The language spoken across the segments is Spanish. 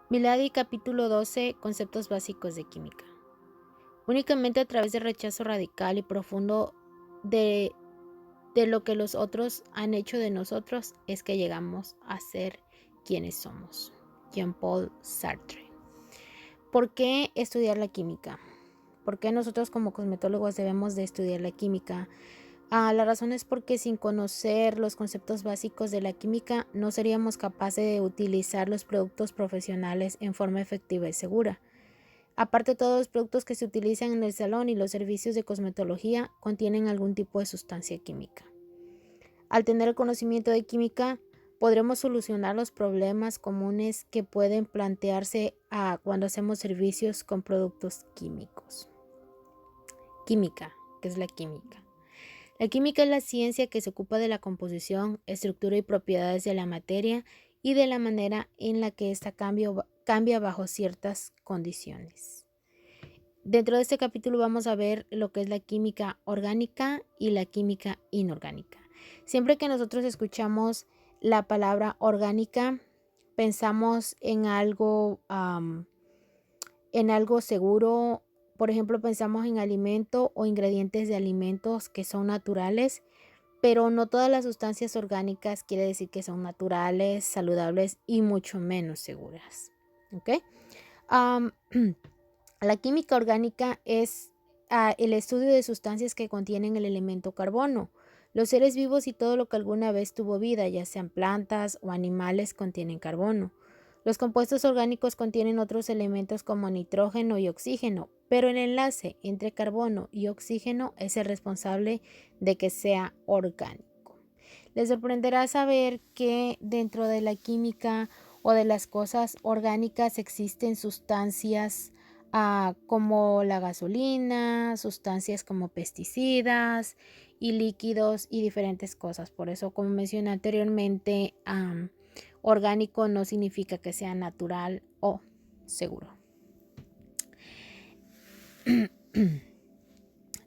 Milady, capítulo 12, conceptos básicos de química. Únicamente a través del rechazo radical y profundo de lo que los otros han hecho de nosotros es que llegamos a ser quienes somos. Jean-Paul Sartre. ¿Por qué estudiar la química? ¿Por qué nosotros como cosmetólogos debemos de estudiar la química? La razón es porque sin conocer los conceptos básicos de la química no seríamos capaces de utilizar los productos profesionales en forma efectiva y segura. Aparte, todos los productos que se utilizan en el salón y los servicios de cosmetología contienen algún tipo de sustancia química. Al tener el conocimiento de química, podremos solucionar los problemas comunes que pueden plantearse cuando hacemos servicios con productos químicos. Química, ¿qué es la química? La química es la ciencia que se ocupa de la composición, estructura y propiedades de la materia y de la manera en la que ésta cambia bajo ciertas condiciones. Dentro de este capítulo vamos a ver lo que es la química orgánica y la química inorgánica. Siempre que nosotros escuchamos la palabra orgánica, pensamos en algo seguro. Por ejemplo, pensamos en alimento o ingredientes de alimentos que son naturales, pero no todas las sustancias orgánicas quiere decir que son naturales, saludables y mucho menos seguras. ¿Ok? La química orgánica es el estudio de sustancias que contienen el elemento carbono. Los seres vivos y todo lo que alguna vez tuvo vida, ya sean plantas o animales, contienen carbono. Los compuestos orgánicos contienen otros elementos como nitrógeno y oxígeno, pero el enlace entre carbono y oxígeno es el responsable de que sea orgánico. Les sorprenderá saber que dentro de la química o de las cosas orgánicas existen sustancias como la gasolina, sustancias como pesticidas y líquidos y diferentes cosas. Por eso, como mencioné anteriormente, orgánico no significa que sea natural o seguro.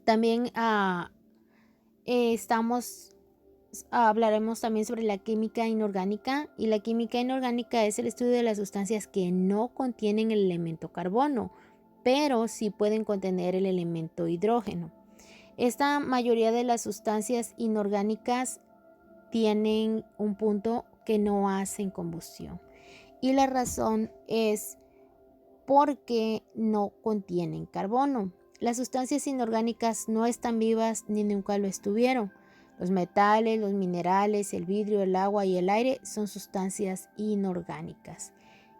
También hablaremos también sobre la química inorgánica, y la química inorgánica es el estudio de las sustancias que no contienen el elemento carbono, pero sí pueden contener el elemento hidrógeno. Esta mayoría de las sustancias inorgánicas tienen un punto que no hacen combustión, y la razón es porque no contienen carbono. Las sustancias inorgánicas no están vivas ni nunca lo estuvieron. Los metales, los minerales, el vidrio, el agua y el aire son sustancias inorgánicas.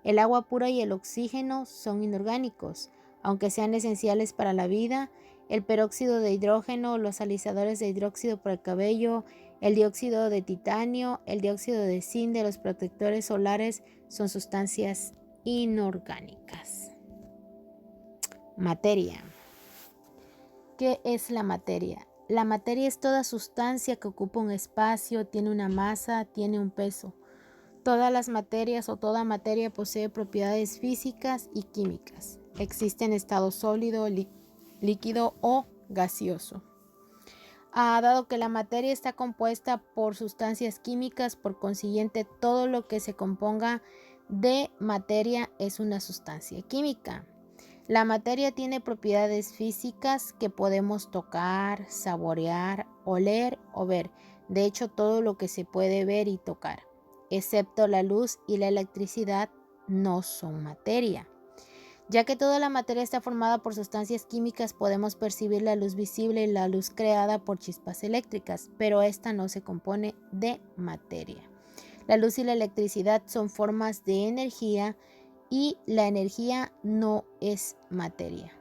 El agua pura y el oxígeno son inorgánicos, aunque sean esenciales para la vida. El peróxido de hidrógeno, los alisadores de hidróxido para el cabello, el dióxido de titanio, el dióxido de zinc de los protectores solares son sustancias inorgánicas. Materia. ¿Qué es la materia? La materia es toda sustancia que ocupa un espacio, tiene una masa, tiene un peso. Todas las materias o toda materia posee propiedades físicas y químicas. Existe en estado sólido, líquido o gaseoso. Dado que la materia está compuesta por sustancias químicas, por consiguiente todo lo que se componga de materia es una sustancia química. La materia tiene propiedades físicas que podemos tocar, saborear, oler o ver. De hecho, todo lo que se puede ver y tocar, excepto la luz y la electricidad, no son materia. Ya que toda la materia está formada por sustancias químicas, podemos percibir la luz visible y la luz creada por chispas eléctricas, pero esta no se compone de materia. La luz y la electricidad son formas de energía y la energía no es materia.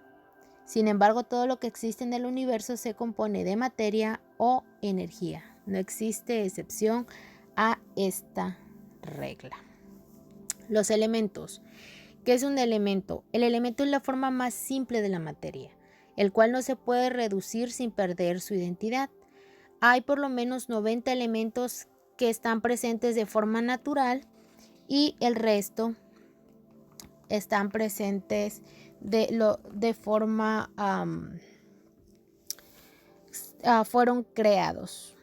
Sin embargo, todo lo que existe en el universo se compone de materia o energía. No existe excepción a esta regla. Los elementos. ¿Qué es un elemento? El elemento es la forma más simple de la materia, el cual no se puede reducir sin perder su identidad. Hay por lo menos 90 elementos que están presentes de forma natural y el resto están presentes de forma fueron creados.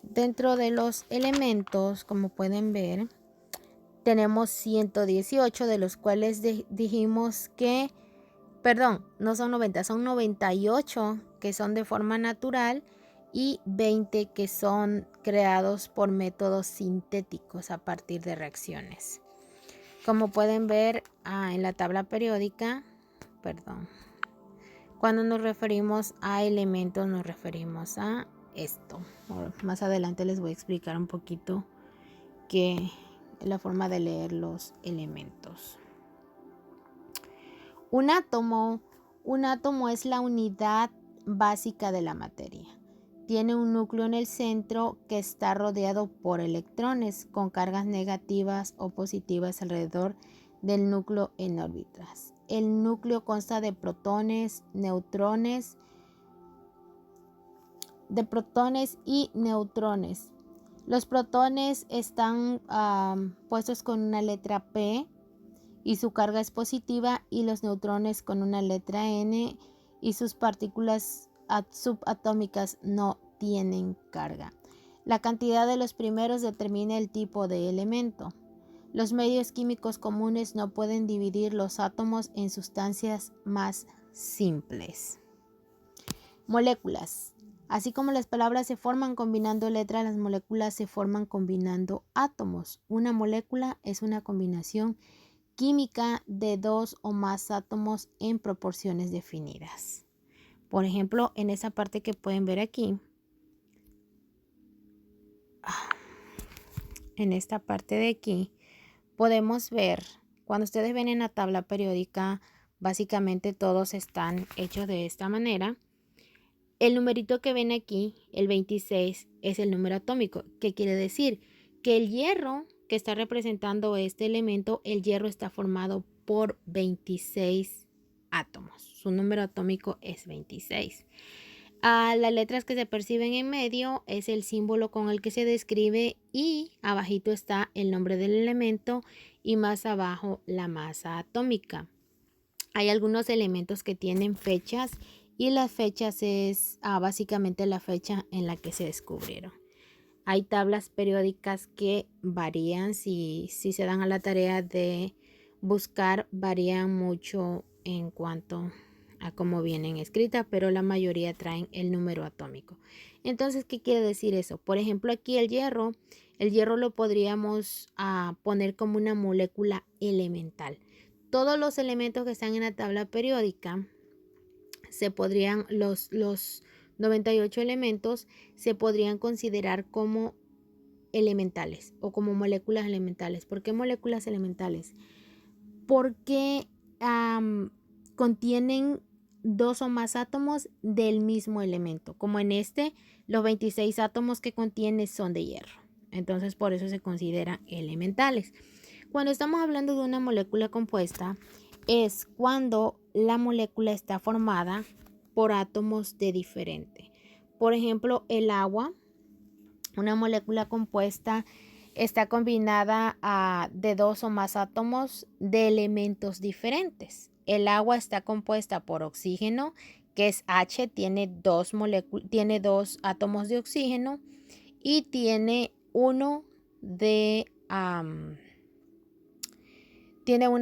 Dentro de los elementos, como pueden ver, tenemos 118, de los cuales dijimos que, perdón, no son 90, son 98 que son de forma natural y 20 que son creados por métodos sintéticos a partir de reacciones. Como pueden ver en la tabla periódica, cuando nos referimos a elementos nos referimos a esto. Más adelante les voy a explicar un poquito qué es la forma de leer los elementos. Un átomo es la unidad básica de la materia. Tiene un núcleo en el centro que está rodeado por electrones con cargas negativas o positivas alrededor del núcleo en órbitas. El núcleo consta de protones y neutrones. Los protones están puestos con una letra P y su carga es positiva, y los neutrones con una letra N y sus partículas subatómicas no tienen carga. La cantidad de los primeros determina el tipo de elemento. Los medios químicos comunes no pueden dividir los átomos en sustancias más simples. Moléculas. Así como las palabras se forman combinando letras, las moléculas se forman combinando átomos. Una molécula es una combinación química de dos o más átomos en proporciones definidas. Por ejemplo, en esa parte que pueden ver aquí, en esta parte de aquí, podemos ver, cuando ustedes ven en la tabla periódica, básicamente todos están hechos de esta manera. El numerito que ven aquí, el 26, es el número atómico. ¿Qué quiere decir? Que el hierro que está representando este elemento, el hierro está formado por 26 átomos. Su número atómico es 26. Las letras que se perciben en medio es el símbolo con el que se describe, y abajito está el nombre del elemento y más abajo la masa atómica. Hay algunos elementos que tienen fechas, y las fechas es básicamente la fecha en la que se descubrieron. Hay tablas periódicas que varían, si se dan a la tarea de buscar, varían mucho en cuanto a cómo vienen escritas, pero la mayoría traen el número atómico. Entonces, ¿qué quiere decir eso? Por ejemplo, aquí el hierro lo podríamos poner como una molécula elemental. Todos los elementos que están en la tabla periódica se podrían, los 98 elementos se podrían considerar como elementales o como moléculas elementales. ¿Por qué moléculas elementales? Porque contienen dos o más átomos del mismo elemento. Como en los 26 átomos que contiene son de hierro. Entonces, por eso se consideran elementales. Cuando estamos hablando de una molécula compuesta, es cuando la molécula está formada por átomos de diferente. Por ejemplo, el agua, una molécula compuesta, está combinada de dos o más átomos de elementos diferentes. El agua está compuesta por oxígeno, que es H, tiene dos átomos de oxígeno, y tiene tiene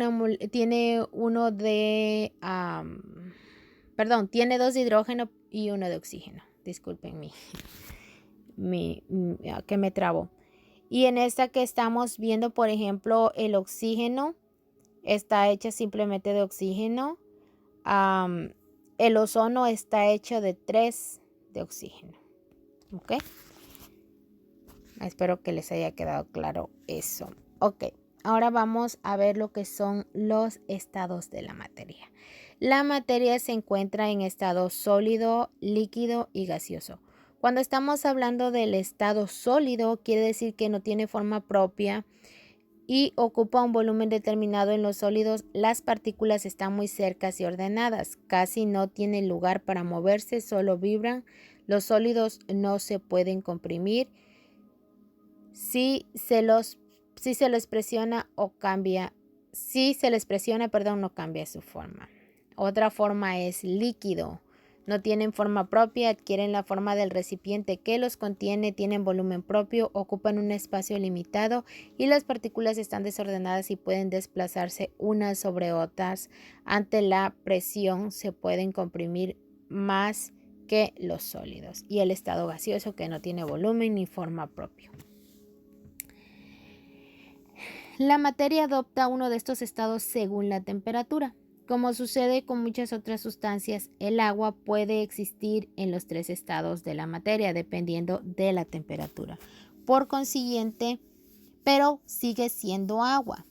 dos de hidrógeno y uno de oxígeno. Disculpen que me trabo. Y en esta que estamos viendo, por ejemplo, el oxígeno está hecha simplemente de oxígeno. El ozono está hecho de 3 de oxígeno. ¿Ok? Espero que les haya quedado claro eso. Ok, ahora vamos a ver lo que son los estados de la materia. La materia se encuentra en estado sólido, líquido y gaseoso. Cuando estamos hablando del estado sólido, quiere decir que no tiene forma propia y ocupa un volumen determinado. En los sólidos, las partículas están muy cercas y ordenadas. Casi no tienen lugar para moverse, solo vibran. Los sólidos no se pueden comprimir. Si se les presiona, no cambia su forma. Otra forma es líquido. No tienen forma propia, adquieren la forma del recipiente que los contiene, tienen volumen propio, ocupan un espacio limitado y las partículas están desordenadas y pueden desplazarse unas sobre otras. Ante la presión se pueden comprimir más que los sólidos. Y el estado gaseoso, que no tiene volumen ni forma propia. La materia adopta uno de estos estados según la temperatura. Como sucede con muchas otras sustancias, el agua puede existir en los 3 estados de la materia, dependiendo de la temperatura. Por consiguiente, pero sigue siendo agua.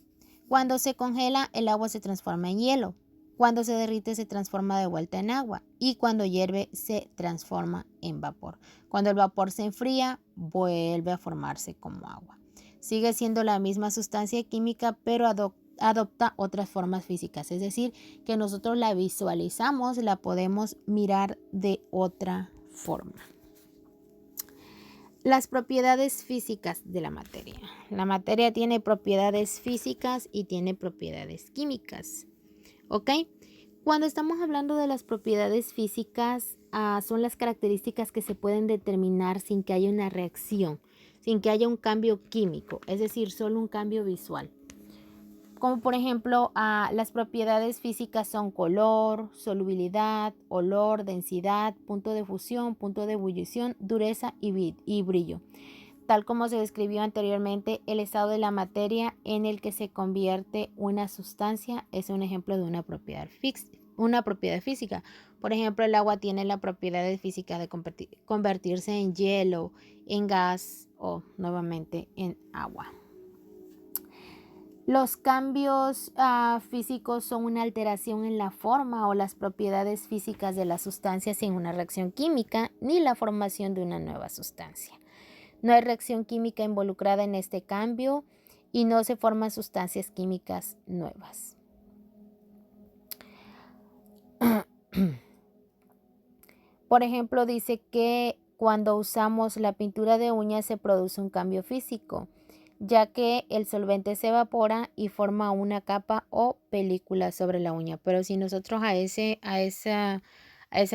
Cuando se congela, el agua se transforma en hielo. Cuando se derrite, se transforma de vuelta en agua. Y cuando hierve, se transforma en vapor. Cuando el vapor se enfría, vuelve a formarse como agua. Sigue siendo la misma sustancia química, pero adopta otras formas físicas. Es decir, que nosotros la visualizamos, la podemos mirar de otra forma. Las propiedades físicas de la materia. La materia tiene propiedades físicas y tiene propiedades químicas. ¿Ok? Cuando estamos hablando de las propiedades físicas, son las características que se pueden determinar sin que haya una reacción, sin que haya un cambio químico, es decir, solo un cambio visual. Como por ejemplo, las propiedades físicas son color, solubilidad, olor, densidad, punto de fusión, punto de ebullición, dureza y brillo. Tal como se describió anteriormente, el estado de la materia en el que se convierte una sustancia es un ejemplo de una propiedad física. Por ejemplo, el agua tiene la propiedad física de convertirse en hielo, en gas o nuevamente en agua. Los cambios físicos son una alteración en la forma o las propiedades físicas de las sustancias sin una reacción química ni la formación de una nueva sustancia. No hay reacción química involucrada en este cambio y no se forman sustancias químicas nuevas. Por ejemplo, dice que cuando usamos la pintura de uñas se produce un cambio físico, ya que el solvente se evapora y forma una capa o película sobre la uña. Pero si nosotros a esa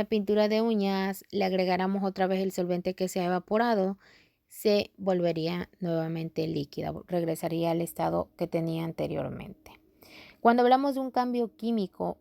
pintura de uñas le agregáramos otra vez el solvente que se ha evaporado, se volvería nuevamente líquida, regresaría al estado que tenía anteriormente. Cuando hablamos de un cambio químico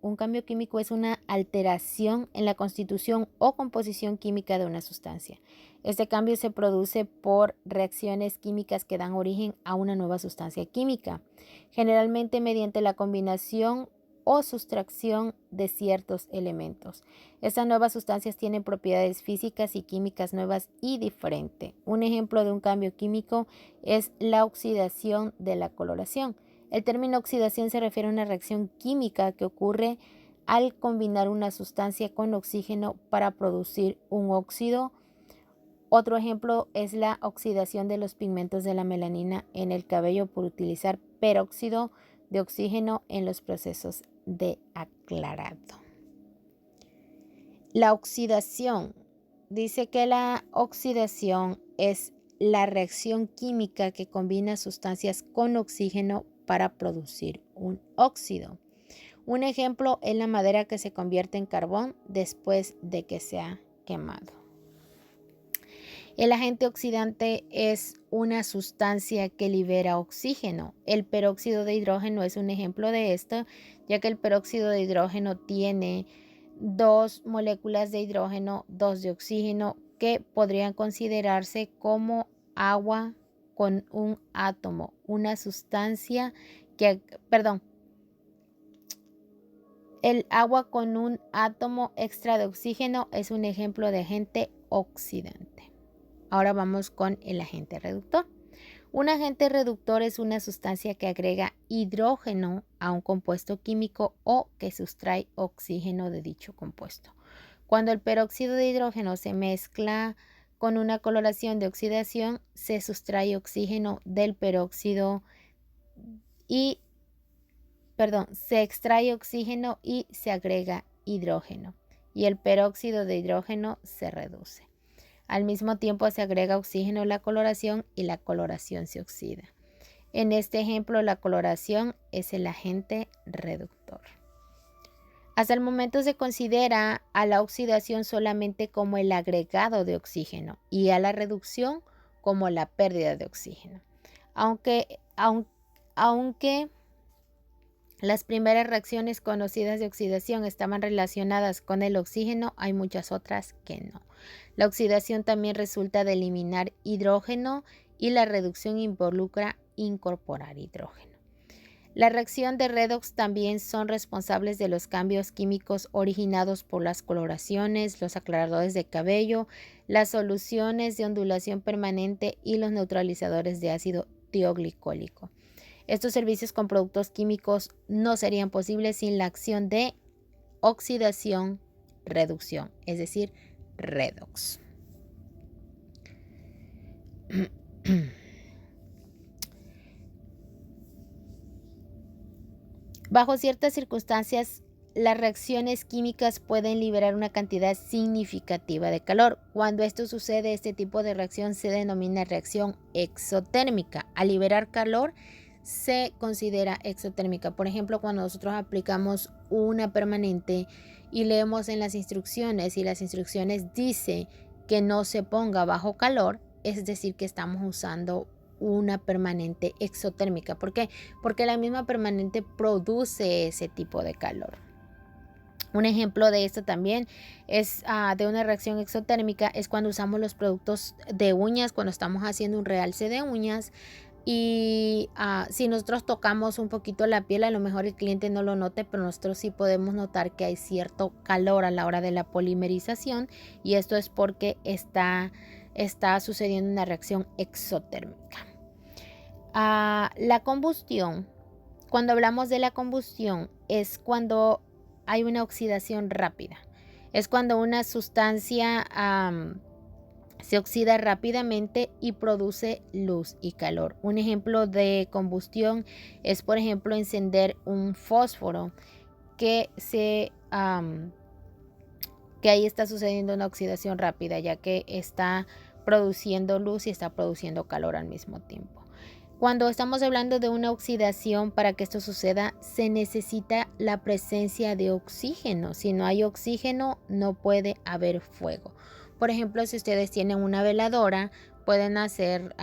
es una alteración en la constitución o composición química de una sustancia. Este cambio se produce por reacciones químicas que dan origen a una nueva sustancia química, generalmente mediante la combinación o sustracción de ciertos elementos. Estas nuevas sustancias tienen propiedades físicas y químicas nuevas y diferentes. Un ejemplo de un cambio químico es la oxidación de la coloración. El término oxidación se refiere a una reacción química que ocurre al combinar una sustancia con oxígeno para producir un óxido. Otro ejemplo es la oxidación de los pigmentos de la melanina en el cabello por utilizar peróxido de oxígeno en los procesos de aclarado. La oxidación. Dice que la oxidación es la reacción química que combina sustancias con oxígeno para producir un óxido. Un ejemplo es la madera que se convierte en carbón después de que se ha quemado. El agente oxidante es una sustancia que libera oxígeno. El peróxido de hidrógeno es un ejemplo de esto, ya que el peróxido de hidrógeno tiene 2 moléculas de hidrógeno, 2 de oxígeno, que podrían considerarse como agua con un átomo, una sustancia el agua con un átomo extra de oxígeno es un ejemplo de agente oxidante. Ahora vamos con el agente reductor. Un agente reductor es una sustancia que agrega hidrógeno a un compuesto químico o que sustrae oxígeno de dicho compuesto. Cuando el peróxido de hidrógeno se mezcla con una coloración de oxidación, se sustrae oxígeno del peróxido se extrae oxígeno y se agrega hidrógeno, y el peróxido de hidrógeno se reduce. Al mismo tiempo se agrega oxígeno a la coloración y la coloración se oxida. En este ejemplo, la coloración es el agente reductor. Hasta el momento se considera a la oxidación solamente como el agregado de oxígeno y a la reducción como la pérdida de oxígeno. Aunque las primeras reacciones conocidas de oxidación estaban relacionadas con el oxígeno, hay muchas otras que no. La oxidación también resulta de eliminar hidrógeno y la reducción involucra incorporar hidrógeno. La reacción de redox también son responsables de los cambios químicos originados por las coloraciones, los aclaradores de cabello, las soluciones de ondulación permanente y los neutralizadores de ácido tioglicólico. Estos servicios con productos químicos no serían posibles sin la acción de oxidación-reducción, es decir, redox. Bajo ciertas circunstancias, las reacciones químicas pueden liberar una cantidad significativa de calor. Cuando esto sucede, este tipo de reacción se denomina reacción exotérmica. Al liberar calor, se considera exotérmica. Por ejemplo, cuando nosotros aplicamos una permanente y leemos en las instrucciones y las instrucciones dice que no se ponga bajo calor, es decir, que estamos usando una permanente exotérmica. ¿Por qué? Porque la misma permanente produce ese tipo de calor. Un ejemplo de esto también es de una reacción exotérmica es cuando usamos los productos de uñas, cuando estamos haciendo un realce de uñas. Y si nosotros tocamos un poquito la piel, a lo mejor el cliente no lo note, pero nosotros sí podemos notar que hay cierto calor a la hora de la polimerización y esto es porque está sucediendo una reacción exotérmica. La combustión, cuando hablamos de la combustión, es cuando hay una oxidación rápida. Es cuando una sustancia se oxida rápidamente y produce luz y calor. Un ejemplo de combustión es, por ejemplo, encender un fósforo que ahí está sucediendo una oxidación rápida, ya que está produciendo luz y está produciendo calor al mismo tiempo. Cuando estamos hablando de una oxidación, para que esto suceda, se necesita la presencia de oxígeno. Si no hay oxígeno, no puede haber fuego. Por ejemplo, si ustedes tienen una veladora, pueden hacer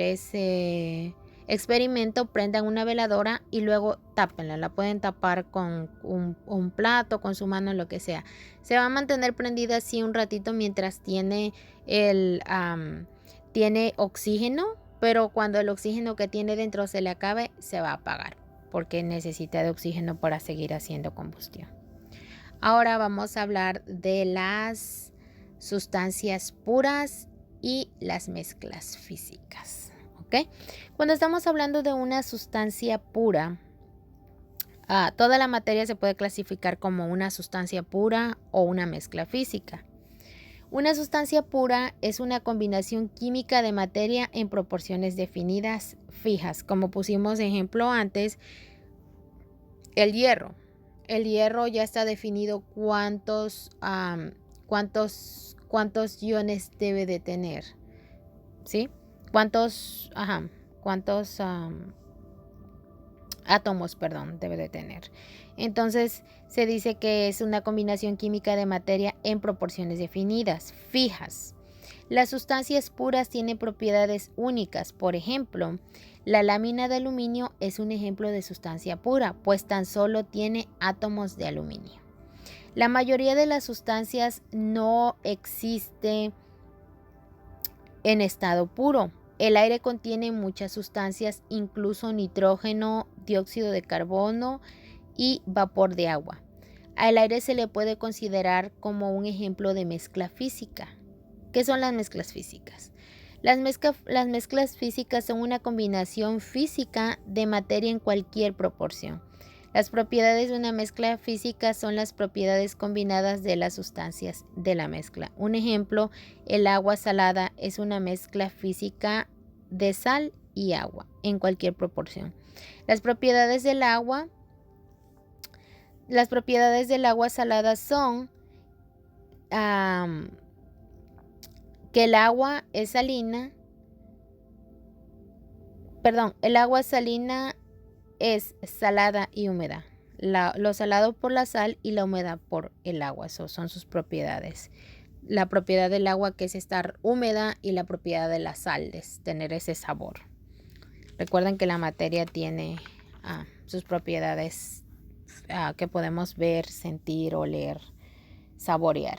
ese experimento, prendan una veladora y luego tápenla. La pueden tapar con un plato, con su mano, lo que sea. Se va a mantener prendida así un ratito mientras tiene oxígeno, pero cuando el oxígeno que tiene dentro se le acabe, se va a apagar porque necesita de oxígeno para seguir haciendo combustión. Ahora vamos a hablar de las sustancias puras y las mezclas físicas. ¿Ok? Cuando estamos hablando de una sustancia pura, toda la materia se puede clasificar como una sustancia pura o una mezcla física. Una sustancia pura es una combinación química de materia en proporciones definidas, fijas. Como pusimos ejemplo antes, el hierro. El hierro ya está definido cuántos iones debe de tener, ¿sí? Cuántos átomos, debe de tener. Entonces se dice que es una combinación química de materia en proporciones definidas, fijas. Las sustancias puras tienen propiedades únicas. Por ejemplo, la lámina de aluminio es un ejemplo de sustancia pura, pues tan solo tiene átomos de aluminio. La mayoría de las sustancias no existe en estado puro. El aire contiene muchas sustancias, incluso nitrógeno, dióxido de carbono y vapor de agua. Al aire se le puede considerar como un ejemplo de mezcla física. ¿Qué son las mezclas físicas? Las mezclas físicas son una combinación física de materia en cualquier proporción. Las propiedades de una mezcla física son las propiedades combinadas de las sustancias de la mezcla. Un ejemplo, el agua salada es una mezcla física de sal y agua en cualquier proporción. Las propiedades del agua salada son que el agua salina es salada y húmeda. Lo salado por la sal y la humedad por el agua. Esas son sus propiedades. La propiedad del agua, que es estar húmeda, y la propiedad de la sal es tener ese sabor. Recuerden que la materia tiene sus propiedades que podemos ver, sentir, oler, saborear.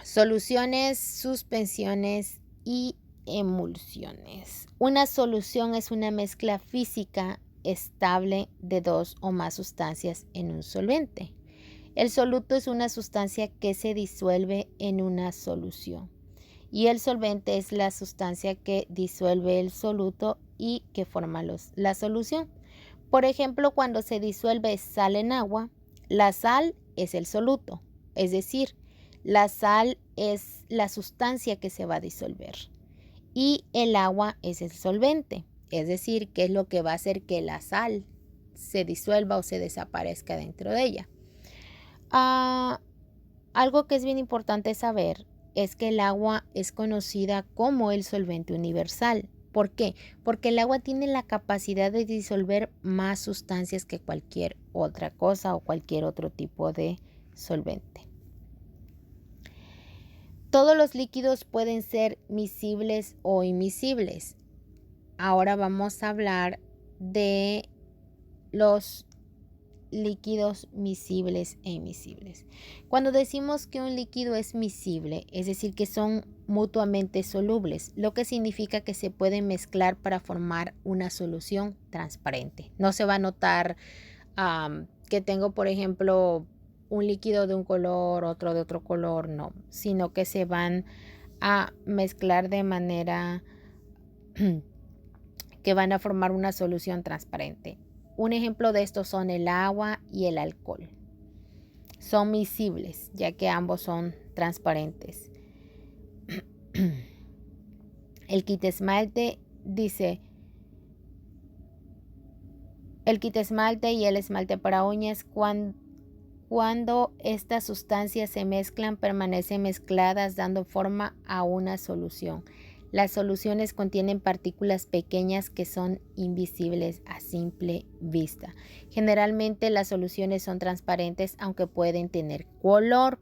Soluciones, suspensiones y emulsiones. Una solución es una mezcla física estable de dos o más sustancias en un solvente. El soluto es una sustancia que se disuelve en una solución. Y el solvente es la sustancia que disuelve el soluto y que forma la solución. Por ejemplo, cuando se disuelve sal en agua, la sal es el soluto, es decir, la sal es la sustancia que se va a disolver y el agua es el solvente, es decir, que es lo que va a hacer que la sal se disuelva o se desaparezca dentro de ella. Algo que es bien importante saber es que el agua es conocida como el solvente universal. ¿Por qué? Porque el agua tiene la capacidad de disolver más sustancias que cualquier otra cosa o cualquier otro tipo de solvente. Todos los líquidos pueden ser miscibles o immiscibles. Ahora vamos a hablar de los líquidos miscibles e immiscibles. Cuando decimos que un líquido es miscible, es decir, que son mutuamente solubles, lo que significa que se pueden mezclar para formar una solución transparente. No se va a notar que tengo, por ejemplo, un líquido de un color, otro de otro color, no, sino que se van a mezclar de manera que van a formar una solución transparente. Un ejemplo de esto son el agua y el alcohol. Son miscibles, ya que ambos son transparentes. El quitaesmalte dice, el quitaesmalte y el esmalte para uñas, cuando estas sustancias se mezclan, permanecen mezcladas dando forma a una solución. Las soluciones contienen partículas pequeñas que son invisibles a simple vista. Generalmente las soluciones son transparentes, aunque pueden tener color.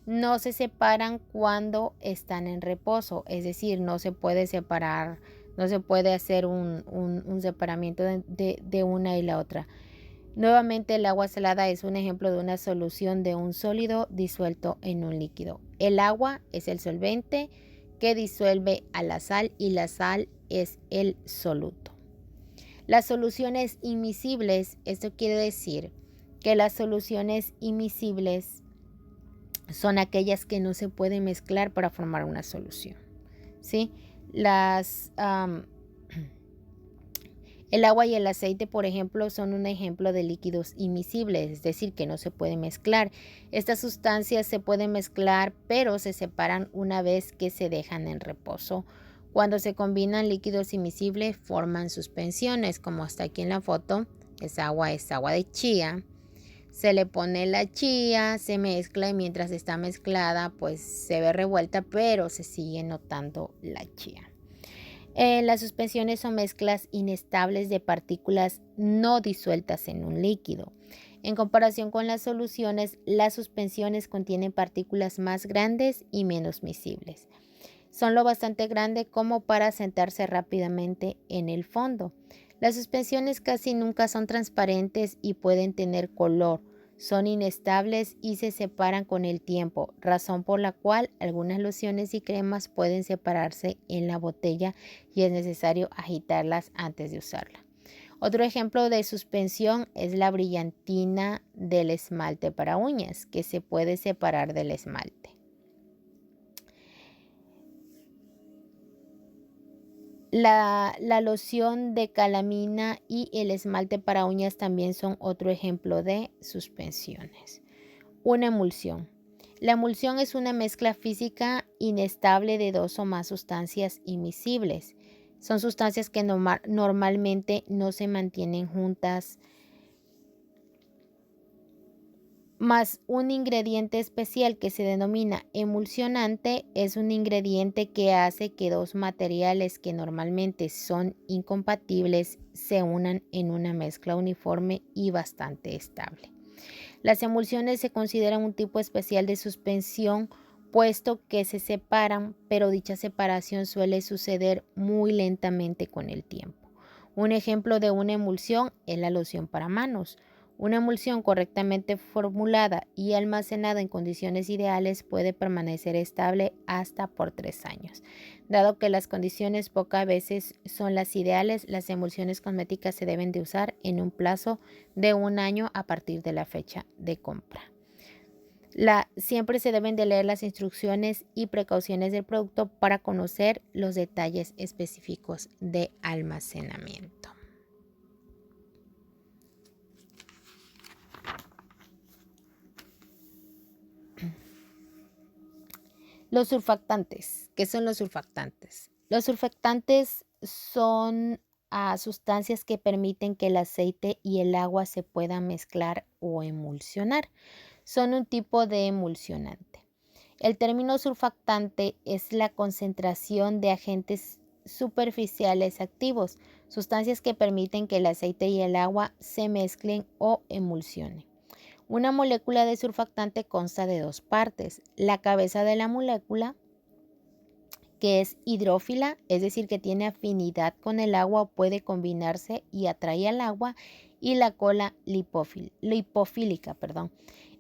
No se separan cuando están en reposo, es decir, no se puede separar, no se puede hacer un separamiento de una y la otra. Nuevamente, el agua salada es un ejemplo de una solución de un sólido disuelto en un líquido. El agua es el solvente que disuelve a la sal y la sal es el soluto. Las soluciones inmiscibles, esto quiere decir que las soluciones inmiscibles son aquellas que no se pueden mezclar para formar una solución, ¿sí? El agua y el aceite, por ejemplo, son un ejemplo de líquidos inmiscibles, es decir, que no se pueden mezclar. Estas sustancias se pueden mezclar, pero se separan una vez que se dejan en reposo. Cuando se combinan líquidos inmiscibles, forman suspensiones, como está aquí en la foto. Es agua de chía. Se le pone la chía, se mezcla y mientras está mezclada, pues se ve revuelta, pero se sigue notando la chía. Las suspensiones son mezclas inestables de partículas no disueltas en un líquido. En comparación con las soluciones, las suspensiones contienen partículas más grandes y menos miscibles. Son lo bastante grande como para sentarse rápidamente en el fondo. Las suspensiones casi nunca son transparentes y pueden tener color. Son inestables y se separan con el tiempo, razón por la cual algunas lociones y cremas pueden separarse en la botella y es necesario agitarlas antes de usarla. Otro ejemplo de suspensión es la brillantina del esmalte para uñas, que se puede separar del esmalte. La loción de calamina y el esmalte para uñas también son otro ejemplo de suspensiones. Una emulsión. La emulsión es una mezcla física inestable de dos o más sustancias inmiscibles. Son sustancias que normalmente no se mantienen juntas Más un ingrediente especial que se denomina emulsionante es un ingrediente que hace que dos materiales que normalmente son incompatibles se unan en una mezcla uniforme y bastante estable. Las emulsiones se consideran un tipo especial de suspensión, puesto que se separan, pero dicha separación suele suceder muy lentamente con el tiempo. Un ejemplo de una emulsión es la loción para manos. Una emulsión correctamente formulada y almacenada en condiciones ideales puede permanecer estable hasta por 3 años. Dado que las condiciones pocas veces son las ideales, las emulsiones cosméticas se deben de usar en un plazo de 1 año a partir de la fecha de compra. Siempre se deben de leer las instrucciones y precauciones del producto para conocer los detalles específicos de almacenamiento. Los surfactantes. ¿Qué son los surfactantes? Los surfactantes son sustancias que permiten que el aceite y el agua se puedan mezclar o emulsionar. Son un tipo de emulsionante. El término surfactante es la concentración de agentes superficiales activos, sustancias que permiten que el aceite y el agua se mezclen o emulsionen. Una molécula de surfactante consta de dos partes: la cabeza de la molécula, que es hidrófila, es decir, que tiene afinidad con el agua o puede combinarse y atrae al agua, y la cola lipofílica,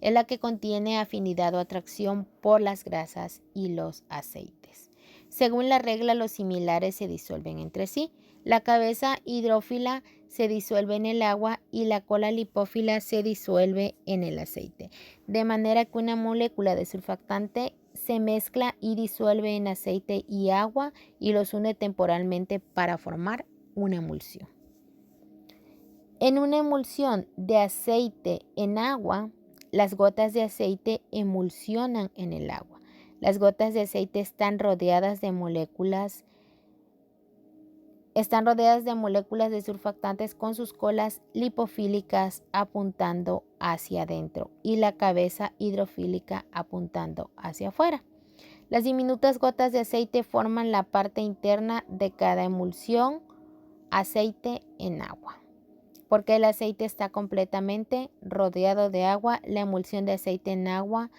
es la que contiene afinidad o atracción por las grasas y los aceites. Según la regla, los similares se disuelven entre sí. La cabeza hidrófila se disuelve en el agua y la cola lipófila se disuelve en el aceite, de manera que una molécula de surfactante se mezcla y disuelve en aceite y agua y los une temporalmente para formar una emulsión. En una emulsión de aceite en agua, las gotas de aceite emulsionan en el agua. Las gotas de aceite están rodeadas de moléculas de surfactantes con sus colas lipofílicas apuntando hacia adentro y la cabeza hidrofílica apuntando hacia afuera. Las diminutas gotas de aceite forman la parte interna de cada emulsión aceite en agua. Porque el aceite está completamente rodeado de agua, la emulsión de aceite en agua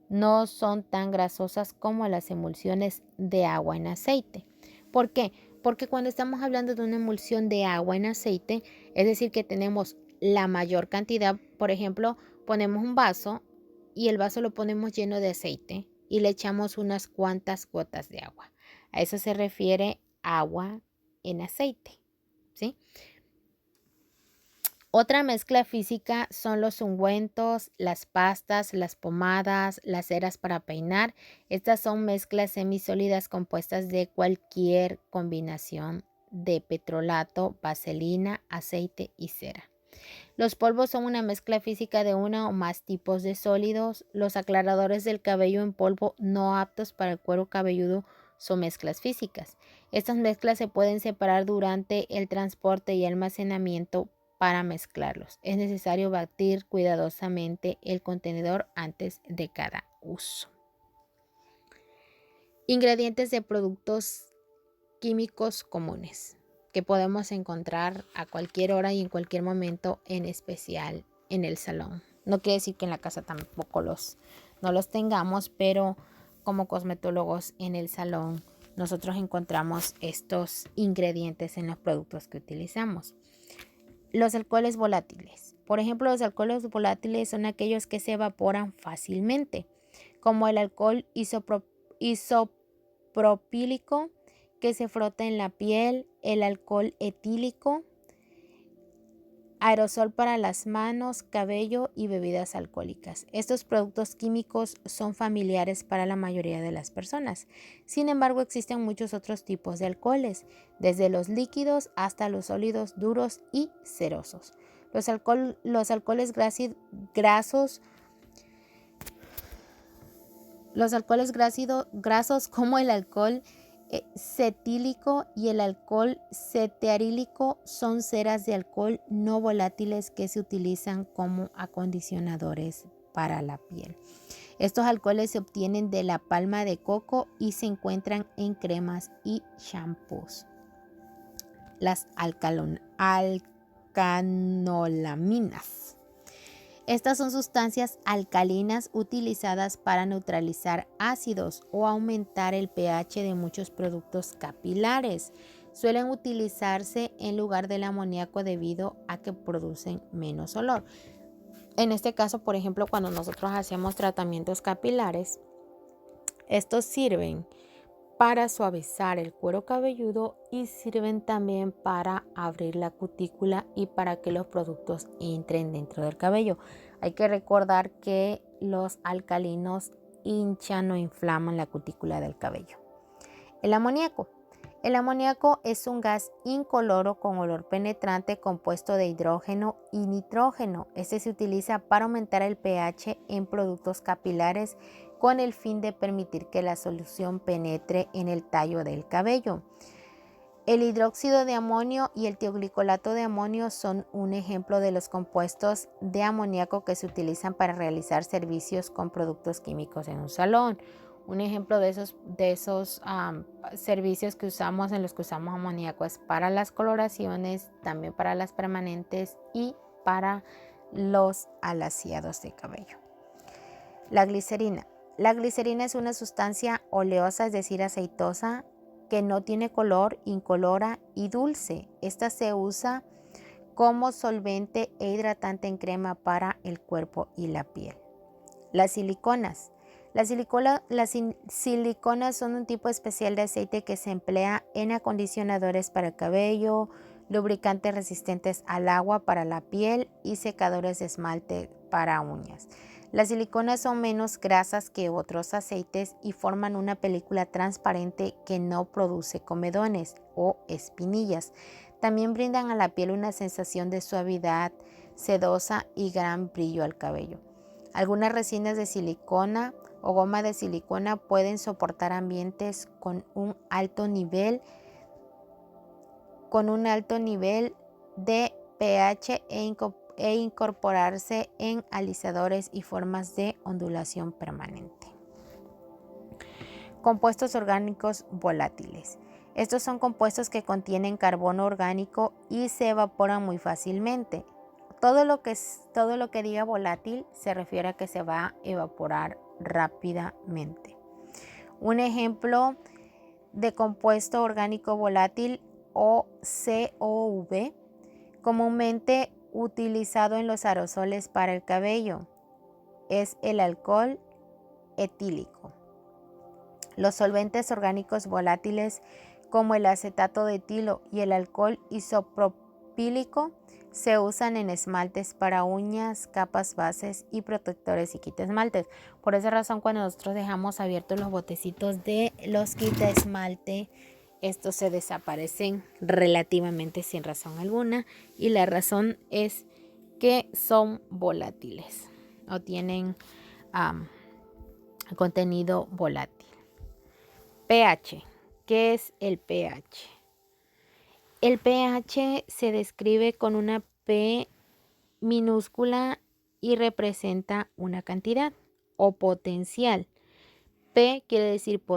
no son tan grasosas como las emulsiones de agua en aceite. ¿Por qué? Porque cuando estamos hablando de una emulsión de agua en aceite, es decir, que tenemos la mayor cantidad. Por ejemplo, ponemos un vaso y el vaso lo ponemos lleno de aceite y le echamos unas cuantas gotas de agua. A eso se refiere agua en aceite, ¿sí? Otra mezcla física son los ungüentos, las pastas, las pomadas, las ceras para peinar. Estas son mezclas semisólidas compuestas de cualquier combinación de petrolato, vaselina, aceite y cera. Los polvos son una mezcla física de uno o más tipos de sólidos. Los aclaradores del cabello en polvo no aptos para el cuero cabelludo son mezclas físicas. Estas mezclas se pueden separar durante el transporte y almacenamiento. Para mezclarlos es necesario batir cuidadosamente el contenedor antes de cada uso. Ingredientes de productos químicos comunes que podemos encontrar a cualquier hora y en cualquier momento, en especial en el salón. No quiere decir que en la casa tampoco no los tengamos, pero como cosmetólogos en el salón nosotros encontramos estos ingredientes en los productos que utilizamos. Los alcoholes volátiles. Por ejemplo, los alcoholes volátiles son aquellos que se evaporan fácilmente, como el alcohol isopropílico que se frota en la piel, el alcohol etílico, aerosol para las manos, cabello y bebidas alcohólicas. Estos productos químicos son familiares para la mayoría de las personas. Sin embargo, existen muchos otros tipos de alcoholes, desde los líquidos hasta los sólidos duros y cerosos. Los alcoholes grasos como el alcohol cetílico y el alcohol cetearílico son ceras de alcohol no volátiles que se utilizan como acondicionadores para la piel. Estos alcoholes se obtienen de la palma de coco y se encuentran en cremas y shampoos. Las alcanolaminas. Estas son sustancias alcalinas utilizadas para neutralizar ácidos o aumentar el pH de muchos productos capilares. Suelen utilizarse en lugar del amoníaco debido a que producen menos olor. En este caso, por ejemplo, cuando nosotros hacemos tratamientos capilares, estos sirven para suavizar el cuero cabelludo y sirven también para abrir la cutícula y para que los productos entren dentro del cabello. Hay que recordar que los alcalinos hinchan o inflaman la cutícula del cabello. El amoníaco. El amoníaco es un gas incoloro con olor penetrante compuesto de hidrógeno y nitrógeno. Este se utiliza para aumentar el pH en productos capilares con el fin de permitir que la solución penetre en el tallo del cabello. El hidróxido de amonio y el tioglicolato de amonio son un ejemplo de los compuestos de amoníaco que se utilizan para realizar servicios con productos químicos en un salón. Un ejemplo de esos servicios que usamos, en los que usamos amoníaco, es para las coloraciones, también para las permanentes y para los alaciados de cabello. La glicerina. La glicerina es una sustancia oleosa, es decir, aceitosa, que no tiene color, incolora y dulce. Esta se usa como solvente e hidratante en crema para el cuerpo y la piel. Las siliconas. Las siliconas son un tipo especial de aceite que se emplea en acondicionadores para el cabello, lubricantes resistentes al agua para la piel y secadores de esmalte para uñas. Las siliconas son menos grasas que otros aceites y forman una película transparente que no produce comedones o espinillas. También brindan a la piel una sensación de suavidad sedosa y gran brillo al cabello. Algunas resinas de silicona o goma de silicona pueden soportar ambientes con un alto nivel de pH e incorporarse en alisadores y formas de ondulación permanente. Compuestos orgánicos volátiles. Estos son compuestos que contienen carbono orgánico y se evaporan muy fácilmente. Todo lo que diga volátil se refiere a que se va a evaporar rápidamente. Un ejemplo de compuesto orgánico volátil o COV, comúnmente utilizado en los aerosoles para el cabello, es el alcohol etílico. Los solventes orgánicos volátiles como el acetato de etilo y el alcohol isopropílico se usan en esmaltes para uñas, capas bases y protectores y quita esmaltes. Por esa razón, cuando nosotros dejamos abiertos los botecitos de los quita esmalte, estos se desaparecen relativamente sin razón alguna, y la razón es que son volátiles o tienen contenido volátil. pH. ¿Qué es el pH? El pH se describe con una P minúscula y representa una cantidad o potencial. P quiere decir potencial.